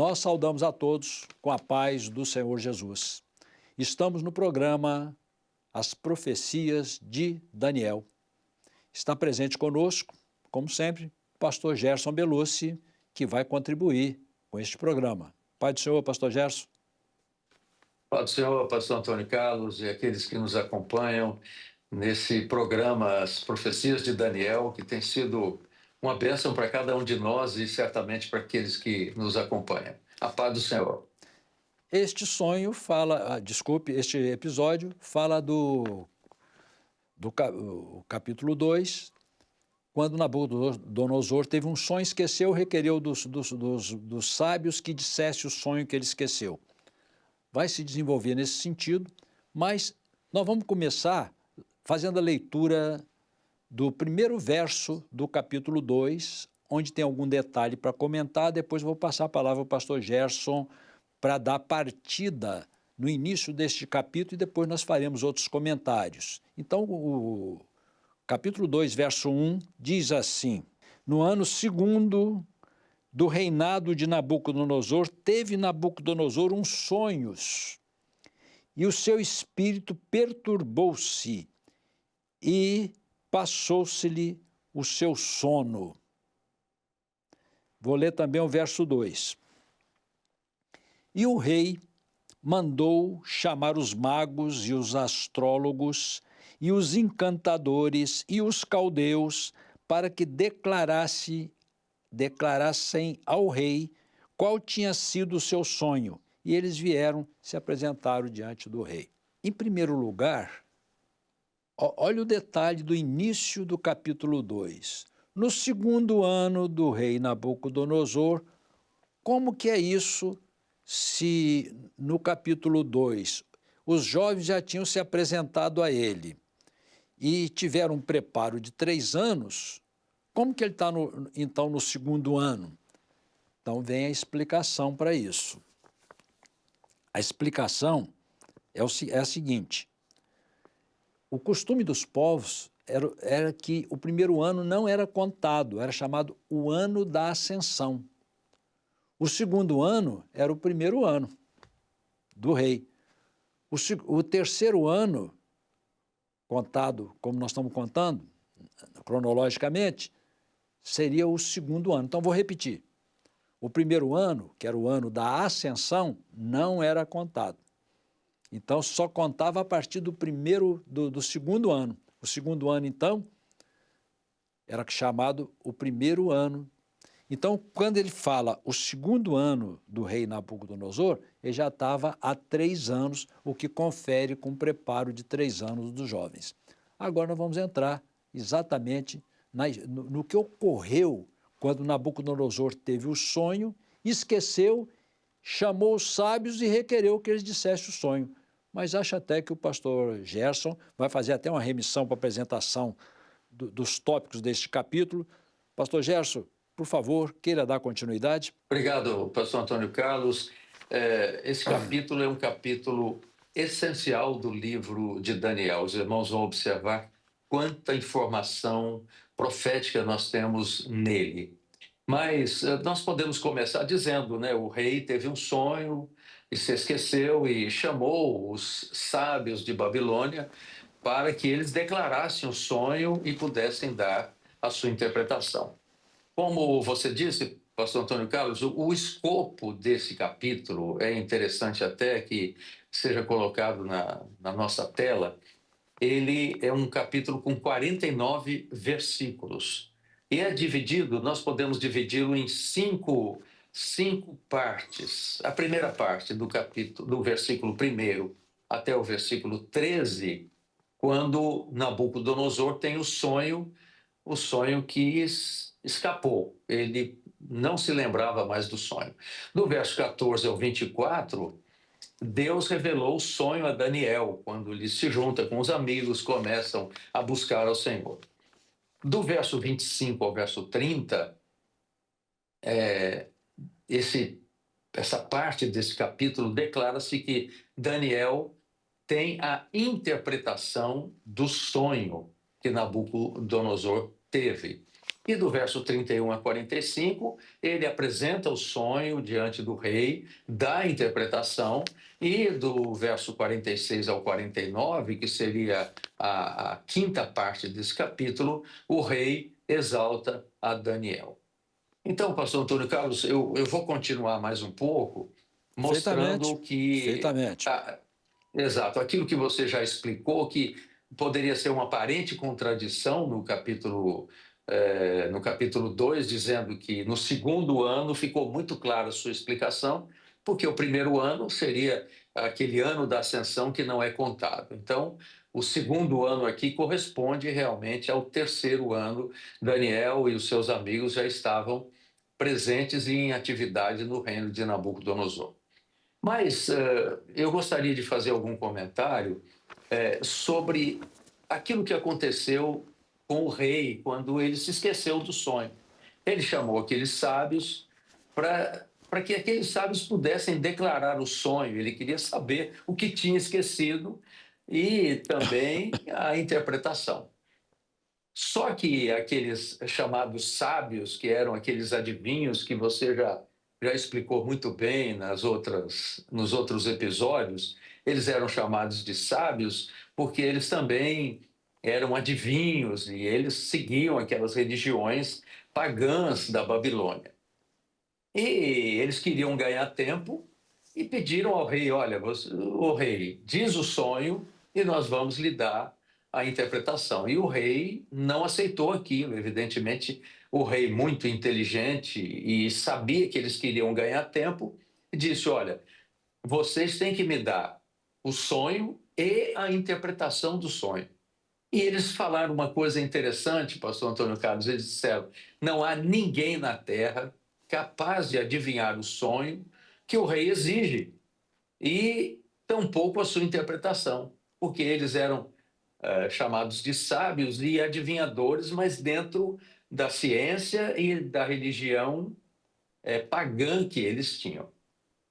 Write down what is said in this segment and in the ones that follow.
Nós saudamos a todos com a paz do Senhor Jesus. Estamos no programa As Profecias de Daniel. Está presente conosco, como sempre, o pastor Gerson Belucci, que vai contribuir com este programa. Pai do Senhor, pastor Gerson. Pai do Senhor, pastor Antônio Carlos e aqueles que nos acompanham nesse programa As Profecias de Daniel, que tem sido uma bênção para cada um de nós e certamente para aqueles que nos acompanham. A paz do Senhor. Este este episódio fala do capítulo 2, quando Nabucodonosor teve um sonho, esqueceu, requereu dos sábios que dissesse o sonho que ele esqueceu. Vai se desenvolver nesse sentido, mas nós vamos começar fazendo a leitura do primeiro verso do capítulo 2, onde tem algum detalhe para comentar. Depois vou passar a palavra ao pastor Gerson para dar partida no início deste capítulo e depois nós faremos outros comentários. Então, o capítulo 2, verso 1, diz assim: No ano segundo do reinado de Nabucodonosor, teve Nabucodonosor uns sonhos, e o seu espírito perturbou-se, e passou-se-lhe o seu sono. Vou ler também o verso 2. E o rei mandou chamar os magos e os astrólogos e os encantadores e os caldeus para que declarassem ao rei qual tinha sido o seu sonho. E eles vieram, se apresentaram diante do rei. Em primeiro lugar, olha o detalhe do início do capítulo 2. No segundo ano do rei Nabucodonosor, como que é isso se no capítulo 2 os jovens já tinham se apresentado a ele e tiveram um preparo de 3 anos, como que ele está então no segundo ano? Então vem a explicação para isso. A explicação é a seguinte: o costume dos povos era que o primeiro ano não era contado, era chamado o ano da ascensão. O segundo ano era o primeiro ano do rei. O terceiro ano, contado como nós estamos contando, cronologicamente, seria o segundo ano. Então, vou repetir. O primeiro ano, que era o ano da ascensão, não era contado. Então, só contava a partir do segundo ano. O segundo ano, então, era chamado o primeiro ano. Então, quando ele fala o segundo ano do rei Nabucodonosor, ele já estava há 3 anos, o que confere com o preparo de 3 anos dos jovens. Agora nós vamos entrar exatamente no que ocorreu quando Nabucodonosor teve o sonho, esqueceu, chamou os sábios e requereu que eles dissessem o sonho. Mas acho até que o pastor Gerson vai fazer até uma remissão para a apresentação dos tópicos deste capítulo. Pastor Gerson, por favor, queira dar continuidade. Obrigado, pastor Antônio Carlos. Esse capítulo é um capítulo essencial do livro de Daniel. Os irmãos vão observar quanta informação profética nós temos nele. Mas nós podemos começar dizendo, né, o rei teve um sonho e se esqueceu e chamou os sábios de Babilônia para que eles declarassem o sonho e pudessem dar a sua interpretação. Como você disse, pastor Antônio Carlos, o escopo desse capítulo é interessante até que seja colocado na nossa tela. Ele é um capítulo com 49 versículos. E é dividido, nós podemos dividi-lo em cinco partes. A primeira parte do capítulo, do versículo 1 até o versículo 13, quando Nabucodonosor tem o sonho que escapou. Ele não se lembrava mais do sonho. Do verso 14 ao 24, Deus revelou o sonho a Daniel, quando ele se junta com os amigos, começam a buscar ao Senhor. Do verso 25 ao verso 30, essa parte desse capítulo declara-se que Daniel tem a interpretação do sonho que Nabucodonosor teve. E do verso 31 a 45, ele apresenta o sonho diante do rei, dá a interpretação, e do verso 46 ao 49, que seria a quinta parte desse capítulo, o rei exalta a Daniel. Então, pastor Antônio Carlos, eu vou continuar mais um pouco, Perfeitamente, mostrando que, perfeitamente. exato, aquilo que você já explicou, que poderia ser uma aparente contradição no capítulo 2, dizendo que no segundo ano ficou muito clara a sua explicação, porque o primeiro ano seria aquele ano da ascensão que não é contado. Então, o segundo ano aqui corresponde realmente ao terceiro ano. Daniel e os seus amigos já estavam presentes e em atividade no reino de Nabucodonosor. Mas eu gostaria de fazer algum comentário sobre aquilo que aconteceu com o rei quando ele se esqueceu do sonho. Ele chamou aqueles sábios para que aqueles sábios pudessem declarar o sonho. Ele queria saber o que tinha esquecido e também a interpretação. Só que aqueles chamados sábios, que eram aqueles adivinhos que você já explicou muito bem nos outros episódios, eles eram chamados de sábios porque eles também eram adivinhos e eles seguiam aquelas religiões pagãs da Babilônia. E eles queriam ganhar tempo e pediram ao rei: olha, o rei diz o sonho e nós vamos lhe dar a interpretação. E o rei não aceitou aquilo. Evidentemente, o rei, muito inteligente e sabia que eles queriam ganhar tempo, disse: olha, vocês têm que me dar o sonho e a interpretação do sonho. E eles falaram uma coisa interessante, pastor Antônio Carlos. Eles disseram: não há ninguém na terra capaz de adivinhar o sonho que o rei exige, e tampouco a sua interpretação, porque eles eram chamados de sábios e adivinhadores, mas dentro da ciência e da religião pagã que eles tinham.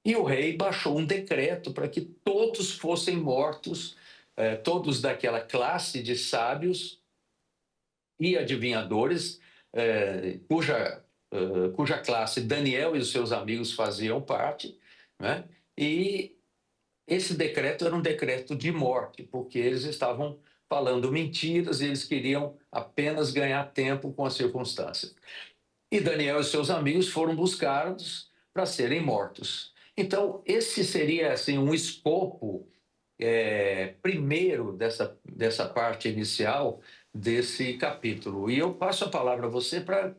E o rei baixou um decreto para que todos fossem mortos, todos daquela classe de sábios e adivinhadores, cuja classe Daniel e os seus amigos faziam parte, né? E esse decreto era um decreto de morte, porque eles estavam falando mentiras e eles queriam apenas ganhar tempo com as circunstâncias. E Daniel e seus amigos foram buscados para serem mortos. Então, esse seria assim um escopo primeiro dessa parte inicial desse capítulo. E eu passo a palavra a você para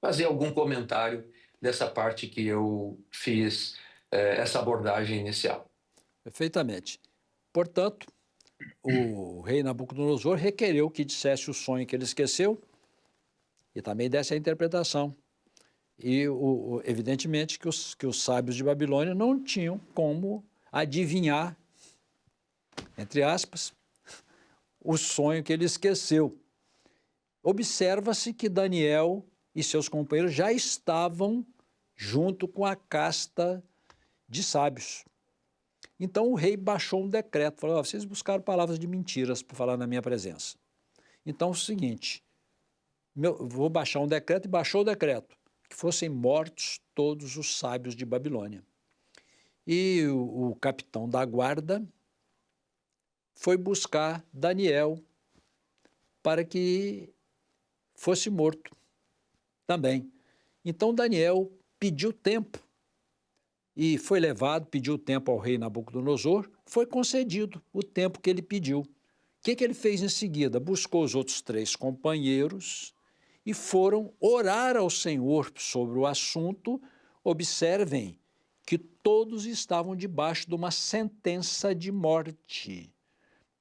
fazer algum comentário dessa parte que eu fiz, essa abordagem inicial. Perfeitamente. Portanto, o rei Nabucodonosor requereu que dissesse o sonho que ele esqueceu e também desse a interpretação. E, evidentemente, que os sábios de Babilônia não tinham como adivinhar, entre aspas, o sonho que ele esqueceu. Observa-se que Daniel e seus companheiros já estavam junto com a casta de sábios. Então o rei baixou um decreto, falou: vocês buscaram palavras de mentiras para falar na minha presença. Então é o seguinte, vou baixar um decreto, e baixou o decreto, que fossem mortos todos os sábios de Babilônia. E o capitão da guarda foi buscar Daniel para que fosse morto também. Então Daniel pediu tempo e foi levado, pediu tempo ao rei Nabucodonosor, foi concedido o tempo que ele pediu. O que ele fez em seguida? Buscou os outros 3 companheiros e foram orar ao Senhor sobre o assunto. Observem que todos estavam debaixo de uma sentença de morte.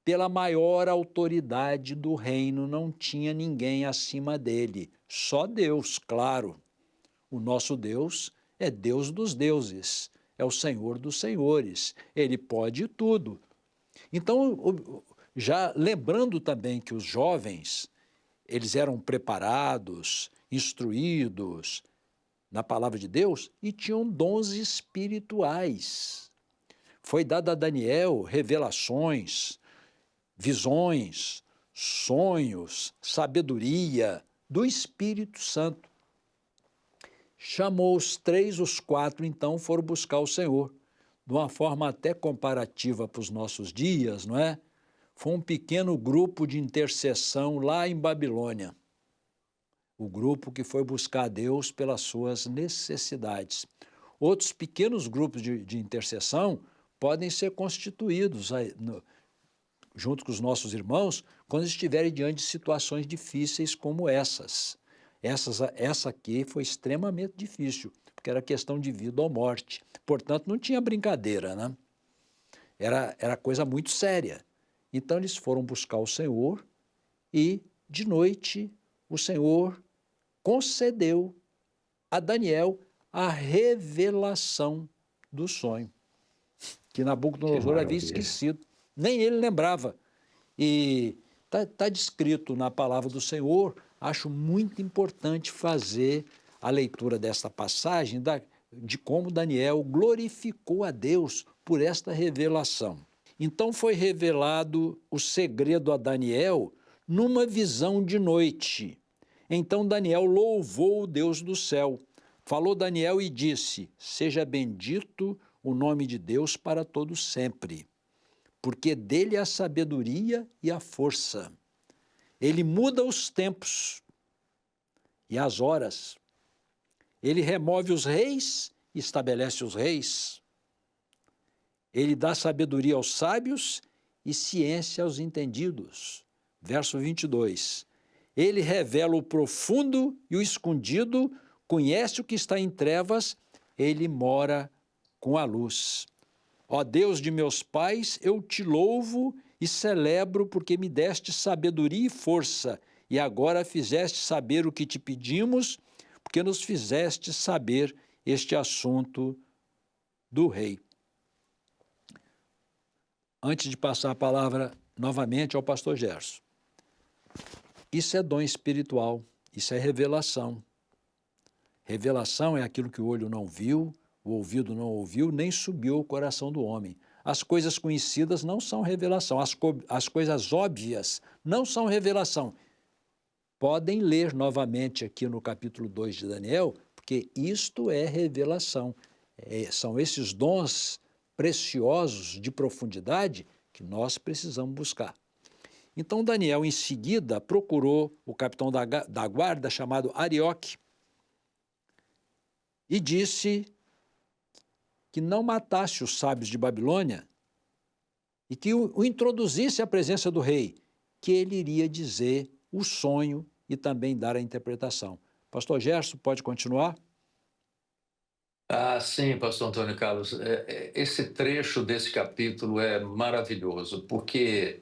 Pela maior autoridade do reino, não tinha ninguém acima dele, só Deus, claro. O nosso Deus é Deus dos deuses, é o Senhor dos senhores, ele pode tudo. Então, já lembrando também que os jovens, eles eram preparados, instruídos na palavra de Deus e tinham dons espirituais. Foi dado a Daniel revelações, visões, sonhos, sabedoria do Espírito Santo. Chamou os 3, os 4, então, foram buscar o Senhor, de uma forma até comparativa para os nossos dias, não é? Foi um pequeno grupo de intercessão lá em Babilônia, o grupo que foi buscar Deus pelas suas necessidades. Outros pequenos grupos de intercessão podem ser constituídos junto com os nossos irmãos quando estiverem diante de situações difíceis como essas. Essa aqui foi extremamente difícil, porque era questão de vida ou morte. Portanto, não tinha brincadeira, né? Era coisa muito séria. Então, eles foram buscar o Senhor e, de noite, o Senhor concedeu a Daniel a revelação do sonho, que Nabucodonosor havia esquecido. Nem ele lembrava. E está descrito na palavra do Senhor. Acho muito importante fazer a leitura desta passagem de como Daniel glorificou a Deus por esta revelação. Então foi revelado o segredo a Daniel numa visão de noite. Então Daniel louvou o Deus do céu. Falou Daniel e disse: seja bendito o nome de Deus para todo sempre, porque dele é a sabedoria e a força. Ele muda os tempos e as horas. Ele remove os reis e estabelece os reis. Ele dá sabedoria aos sábios e ciência aos entendidos. Verso 22. Ele revela o profundo e o escondido, conhece o que está em trevas, ele mora com a luz. Ó Deus de meus pais, eu te louvo e celebro porque me deste sabedoria e força, e agora fizeste saber o que te pedimos, porque nos fizeste saber este assunto do rei. Antes de passar a palavra novamente ao pastor Gerson, isso é dom espiritual, isso é revelação. Revelação é aquilo que o olho não viu, o ouvido não ouviu, nem subiu ao coração do homem. As coisas conhecidas não são revelação, as coisas óbvias não são revelação. Podem ler novamente aqui no capítulo 2 de Daniel, porque isto é revelação. São esses dons preciosos de profundidade que nós precisamos buscar. Então Daniel, em seguida, procurou o capitão da guarda, chamado Arioque, e disse que não matasse os sábios de Babilônia e que o introduzisse à presença do rei, que ele iria dizer o sonho e também dar a interpretação. Pastor Gerson, pode continuar? Sim, pastor Antônio Carlos. Esse trecho desse capítulo é maravilhoso, porque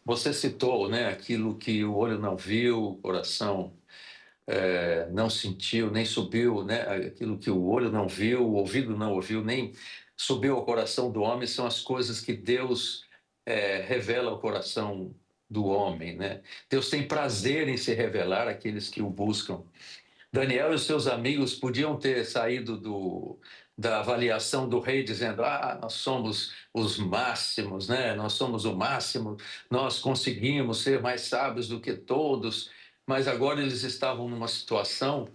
você citou, né, aquilo que o olho não viu, o coração não sentiu, nem subiu, né, aquilo que o olho não viu, o ouvido não ouviu, nem subiu ao coração do homem, são as coisas que Deus revela ao coração do homem, né? Deus tem prazer em se revelar àqueles que o buscam. Daniel e os seus amigos podiam ter saído da avaliação do rei dizendo: nós somos os máximos, né? Nós somos o máximo, nós conseguimos ser mais sábios do que todos. Mas agora eles estavam numa situação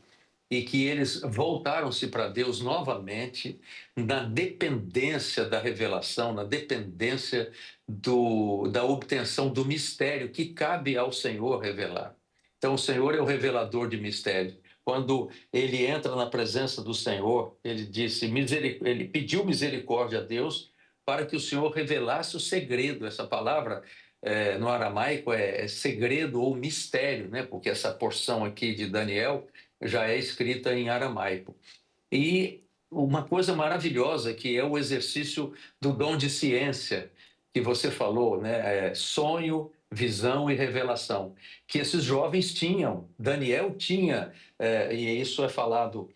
e que eles voltaram-se para Deus novamente, na dependência da revelação, na dependência da obtenção do mistério que cabe ao Senhor revelar. Então, o Senhor é o revelador de mistério. Quando ele entra na presença do Senhor, ele ele pediu misericórdia a Deus para que o Senhor revelasse o segredo. Essa palavra no aramaico é segredo ou mistério, né? Porque essa porção aqui de Daniel já é escrita em aramaico. E uma coisa maravilhosa que é o exercício do dom de ciência que você falou, né? Sonho, visão e revelação, que esses jovens tinham. Daniel tinha, e isso é falado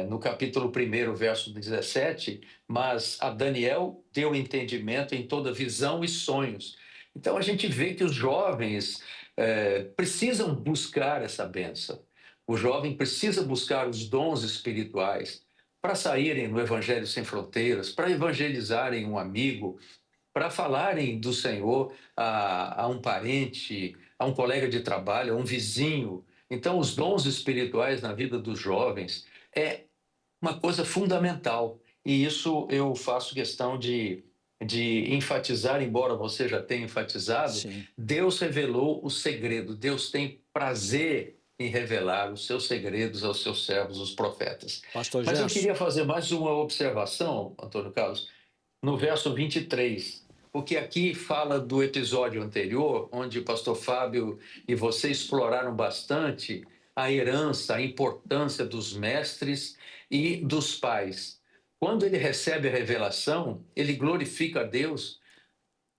no capítulo 1, verso 17, mas a Daniel deu entendimento em toda visão e sonhos. Então a gente vê que os jovens precisam buscar essa bênção. O jovem precisa buscar os dons espirituais para saírem no Evangelho Sem Fronteiras, para evangelizarem um amigo, para falarem do Senhor a um parente, a um colega de trabalho, a um vizinho. Então, os dons espirituais na vida dos jovens é uma coisa fundamental. E isso eu faço questão de enfatizar, embora você já tenha enfatizado, Sim. Deus revelou o segredo, Deus tem prazer em revelar os seus segredos aos seus servos, os profetas. Pastor Mas eu Gerson, queria fazer mais uma observação, Antônio Carlos, no verso 23, porque aqui fala do episódio anterior, onde o pastor Fábio e você exploraram bastante a herança, a importância dos mestres e dos pais. Quando ele recebe a revelação, ele glorifica a Deus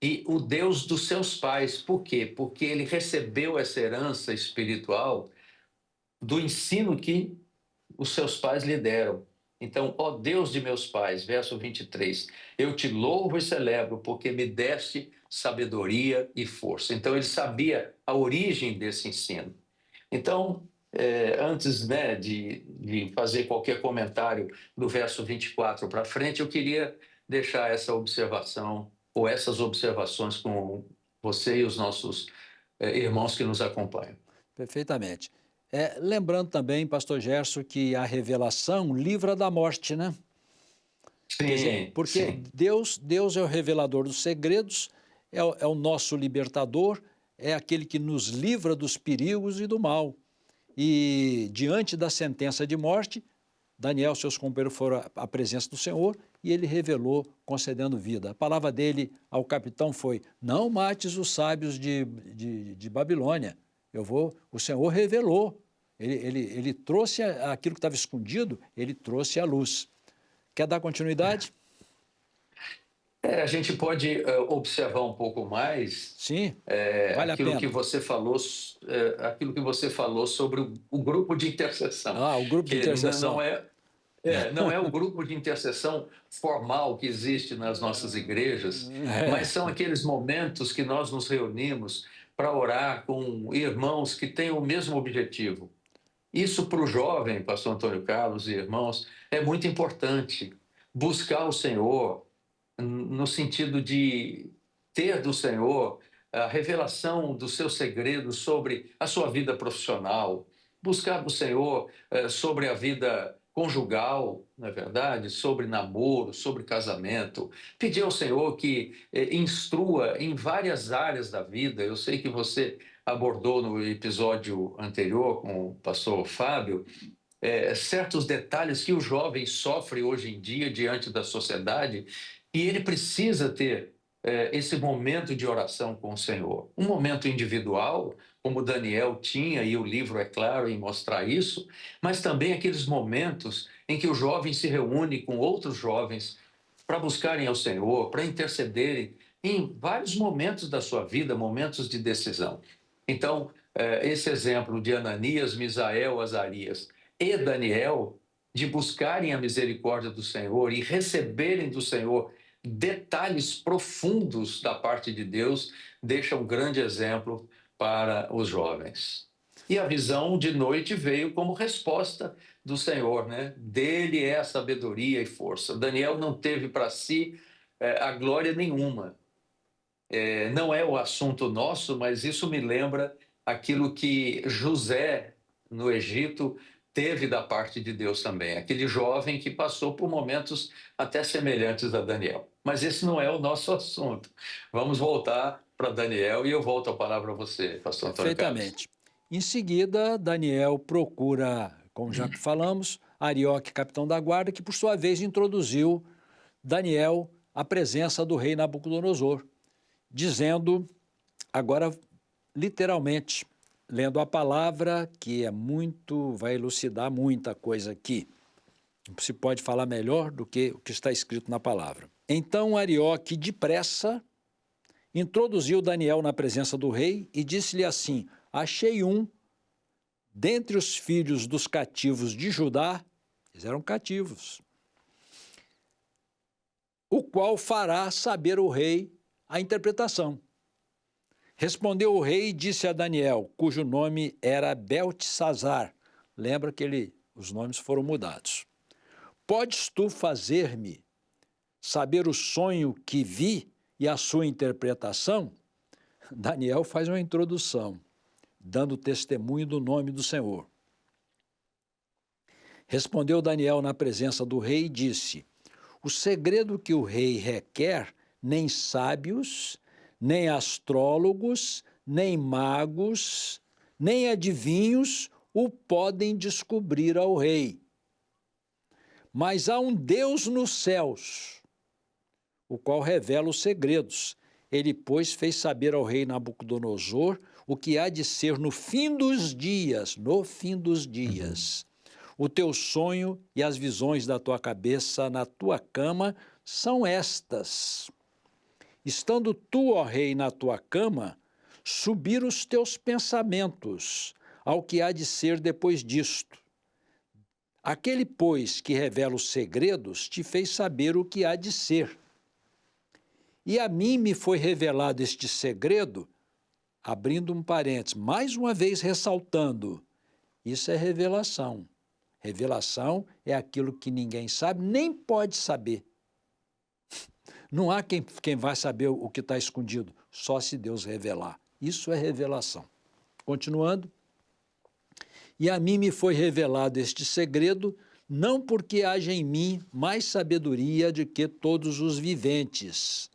e o Deus dos seus pais. Por quê? Porque ele recebeu essa herança espiritual do ensino que os seus pais lhe deram. Então, ó Deus de meus pais, verso 23, eu te louvo e celebro porque me deste sabedoria e força. Então, ele sabia a origem desse ensino. Então, antes, né, de fazer qualquer comentário do verso 24 para frente, eu queria deixar essa observação ou essas observações com você e os nossos irmãos que nos acompanham. perfeitamente. Lembrando também, pastor Gerson, que a revelação livra da morte, né? Quer dizer, Sim, porque sim. Deus é o revelador dos segredos, é o nosso libertador, é aquele que nos livra dos perigos e do mal. E diante da sentença de morte, Daniel e seus companheiros foram à presença do Senhor e ele revelou, concedendo vida. A palavra dele ao capitão foi: não mates os sábios de Babilônia. O Senhor revelou. Ele trouxe aquilo que estava escondido, ele trouxe à luz. Quer dar continuidade? A gente pode observar um pouco mais Sim, vale a aquilo que pena. você falou, aquilo que você falou sobre o grupo de intercessão, Ah, o grupo de que não intercessão. não é o grupo de intercessão formal que existe nas nossas igrejas, mas são aqueles momentos que nós nos reunimos para orar com irmãos que têm o mesmo objetivo. Isso para o jovem, pastor Antônio Carlos e irmãos, é muito importante. Buscar o Senhor no sentido de ter do Senhor a revelação dos seus segredos sobre a sua vida profissional, buscar do Senhor sobre a vida conjugal, não é verdade? Sobre namoro, sobre casamento. Pedir ao Senhor que instrua em várias áreas da vida. Eu sei que você abordou no episódio anterior com o pastor Fábio, certos detalhes que o jovem sofre hoje em dia diante da sociedade e ele precisa ter esse momento de oração com o Senhor. Um momento individual, como Daniel tinha, e o livro é claro em mostrar isso, mas também aqueles momentos em que o jovem se reúne com outros jovens para buscarem ao Senhor, para intercederem em vários momentos da sua vida, momentos de decisão. Então, esse exemplo de Ananias, Misael, Azarias e Daniel, de buscarem a misericórdia do Senhor e receberem do Senhor detalhes profundos da parte de Deus, deixa um grande exemplo para os jovens. E a visão de noite veio como resposta do Senhor, né? Dele é a sabedoria e força. Daniel não teve para si a glória nenhuma. Não é o assunto nosso, mas isso me lembra aquilo que José, no Egito, teve da parte de Deus também. Aquele jovem que passou por momentos até semelhantes a Daniel. Mas esse não é o nosso assunto. Vamos voltar para Daniel e eu volto a palavra a você, pastor Antônio Carlos. Perfeitamente. Em seguida, Daniel procura, como já falamos, Arioque, capitão da guarda, que por sua vez introduziu Daniel à presença do rei Nabucodonosor, dizendo, agora literalmente, lendo a palavra, que vai elucidar muita coisa aqui. Não se pode falar melhor do que o que está escrito na palavra. Então Arioque, depressa, introduziu Daniel na presença do rei e disse-lhe assim: achei um dentre os filhos dos cativos de Judá, eles eram cativos, o qual fará saber o rei a interpretação. Respondeu o rei e disse a Daniel, cujo nome era Beltesazar. Lembra que os nomes foram mudados. Podes tu fazer-me saber o sonho que vi e a sua interpretação? Daniel faz uma introdução. dando testemunho do nome do Senhor. Respondeu Daniel na presença do rei e disse: o segredo que o rei requer, nem sábios, nem astrólogos, nem magos, nem adivinhos o podem descobrir ao rei. Mas há um Deus nos céus, o qual revela os segredos. Ele, pois, fez saber ao rei Nabucodonosor o que há de ser no fim dos dias, O teu sonho e as visões da tua cabeça na tua cama são estas. Estando tu, ó rei, na tua cama, subir os teus pensamentos ao que há de ser depois disto. Aquele, pois, que revela os segredos, te fez saber o que há de ser. E a mim me foi revelado este segredo, abrindo um parênteses, mais uma vez ressaltando, isso é revelação. Revelação é aquilo que ninguém sabe, nem pode saber. Não há quem vai saber o que está escondido, só se Deus revelar. Isso é revelação. Continuando. E a mim me foi revelado este segredo, não porque haja em mim mais sabedoria do que todos os viventes,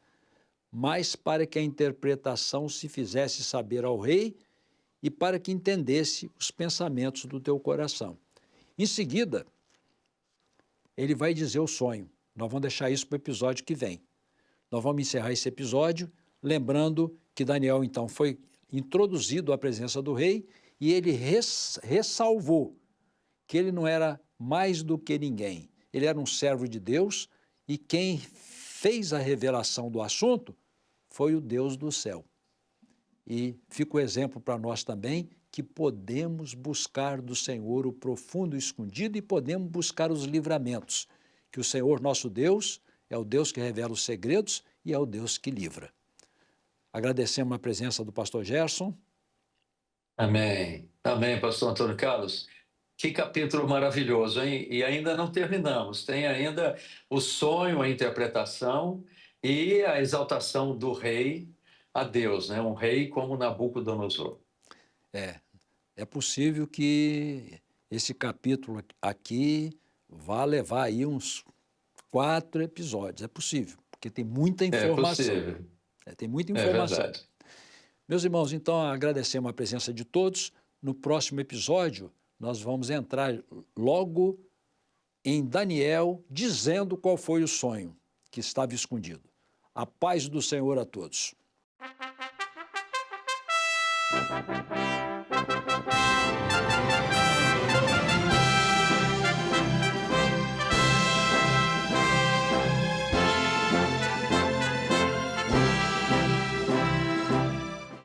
mas para que a interpretação se fizesse saber ao rei e para que entendesse os pensamentos do teu coração. Em seguida, ele vai dizer o sonho. Nós vamos deixar isso para o episódio que vem. Nós vamos encerrar esse episódio lembrando que Daniel, então, foi introduzido à presença do rei e ele ressalvou que ele não era mais do que ninguém. Ele era um servo de Deus e quem fez a revelação do assunto foi o Deus do céu. E fica o exemplo para nós também que podemos buscar do Senhor o profundo escondido e podemos buscar os livramentos, que o Senhor nosso Deus é o Deus que revela os segredos e é o Deus que livra. Agradecemos a presença do pastor Gerson. Amém. Amém, pastor Antônio Carlos. Que capítulo maravilhoso, hein? E ainda não terminamos. Tem ainda o sonho, a interpretação e a exaltação do rei a Deus, né? Um rei como Nabucodonosor. É possível que esse capítulo aqui vá levar aí uns 4 episódios. É possível, porque tem muita informação. É possível. Tem muita informação. É verdade. Meus irmãos, então agradecemos a presença de todos. No próximo episódio, nós vamos entrar logo em Daniel, dizendo qual foi o sonho que estava escondido. A paz do Senhor a todos.